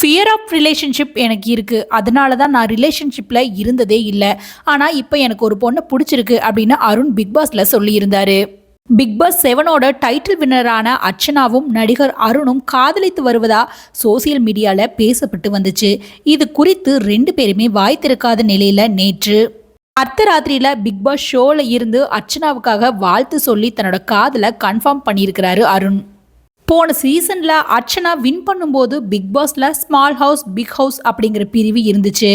Fear of relationship எனக்கு இருக்குது, அதனால தான் நான் ரிலேஷன்ஷிப்பில் இருந்ததே இல்லை. ஆனால் இப்போ எனக்கு ஒரு பொண்ணை பிடிச்சிருக்கு அப்படின்னு அருண் பிக் பாஸில் சொல்லியிருந்தாரு. பிக் பாஸ் 7ஓட டைட்டில் வின்னரான அர்ச்சனாவும் நடிகர் அருணும் காதலித்து வருவதா சோசியல் மீடியாவில் பேசப்பட்டு வந்துச்சு. இது குறித்து 2 பேருமே வாய் திறக்காத நிலையில் நேற்று அர்த்தராத்திரியில் பிக் பாஸ் ஷோவில் இருந்து அர்ச்சனாவுக்காக வாழ்த்து சொல்லி தன்னோட காதலை கன்ஃபார்ம் பண்ணியிருக்கிறாரு அருண். போன சீசனில் அர்ச்சனா வின் பண்ணும்போது பிக் பாஸில் ஸ்மால் ஹவுஸ் பிக் ஹவுஸ் அப்படிங்கிற பிரிவு இருந்துச்சு.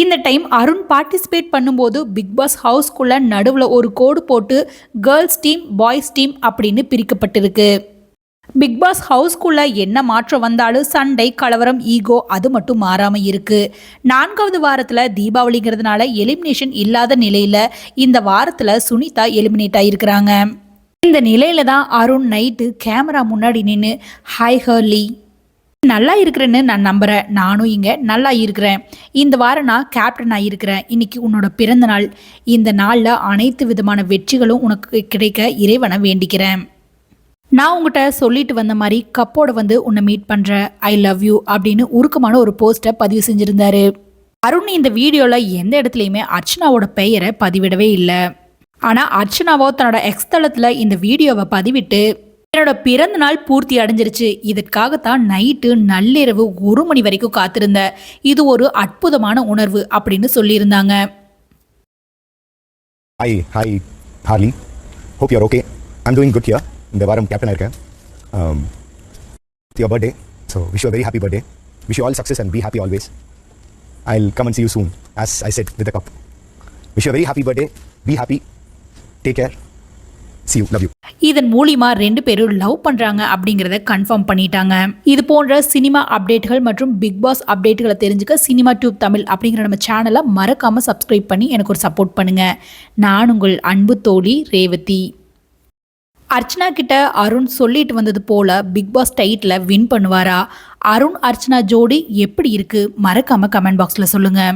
இந்த டைம் அருண் பார்ட்டிசிபேட் பண்ணும்போது பிக் பாஸ் ஹவுஸ்குள்ளே நடுவில் ஒரு கோடு போட்டு கேர்ள்ஸ் டீம் பாய்ஸ் டீம் அப்படின்னு பிரிக்கப்பட்டிருக்கு. பிக் பாஸ் ஹவுஸ்குள்ளே என்ன மாற்றம் வந்தாலும் சண்டை கலவரம் ஈகோ அது மட்டும் மாறாமல் இருக்குது. 4வது வாரத்தில் தீபாவளிங்கிறதுனால எலிமினேஷன் இல்லாத நிலையில் இந்த வாரத்தில் சுனிதா எலிமினேட் ஆகியிருக்கிறாங்க. இந்த நிலையில தான் அருண் நைட்டு கேமரா முன்னாடி நின்று ஹாய் ஹர்லி, நல்லா இருக்கிறேன்னு நான் நம்புகிறேன், நானும் இங்கே நல்லா இருக்கிறேன், இந்த வாரம் நான் கேப்டன் ஆகியிருக்கிறேன், இன்னைக்கு உன்னோட பிறந்த நாள், இந்த நாளில் அனைத்து விதமான வெற்றிகளும் உனக்கு கிடைக்க இறைவனை வேண்டிக்கிறேன், நான் உங்கள்கிட்ட சொல்லிட்டு வந்த மாதிரி கப்போட வந்து உன்னை மீட் பண்ணுறேன், ஐ லவ் யூ அப்படின்னு உருக்கமான ஒரு போஸ்ட்டை பதிவு செஞ்சுருந்தாரு. அருண் இந்த வீடியோவில் எந்த இடத்துலையுமே அர்ச்சனாவோட பெயரை பதிவிடவே இல்லை. ஆனால் அர்ச்சனாவோ தன்னோட எக்ஸ் தளத்தில் இந்த வீடியோவை பதிவிட்டு என்னோட பிறந்த நாள் பூர்த்தி அடைஞ்சிருச்சு, இதற்காகத்தான் நைட்டு நள்ளிரவு 1 மணி வரைக்கும் காத்திருந்த, இது ஒரு அற்புதமான உணர்வு அப்படின்னு சொல்லியிருந்தாங்க. Hi Harley, hope you're okay. I'm doing good here. இந்த வாரம் கேப்டன் இருக்கேன். It's your birthday, so wish you a very happy birthday. Wish you all success and be happy always. I'll come and see you soon, as I said with the cup. Wish you a very happy birthday. Be happy. Take care. See you. Love you. இதன் மூலிமா 2 பேரும் love பண்ணுறாங்க அப்படிங்கிறத confirm பண்ணிட்டாங்க. இது போன்ற cinema அப்டேட்டுகள் மற்றும் big pass அப்டேட்டுகளை தெரிஞ்சுக்க சினிமா டியூப் தமிழ் அப்படிங்கிற நம்ம சேனலை மறக்காமல் சப்ஸ்கிரைப் பண்ணி எனக்கு ஒரு சப்போர்ட் பண்ணுங்கள். நான் உங்கள் அன்பு தோழி ரேவதி. அர்ச்சனா கிட்ட அருண் சொல்லிட்டு வந்தது போல பிக் பாஸ் டைட்டில் வின் பண்ணுவாரா? அருண் அர்ச்சனா ஜோடி எப்படி இருக்குது? மறக்காமல் கமெண்ட் பாக்ஸில் சொல்லுங்கள்.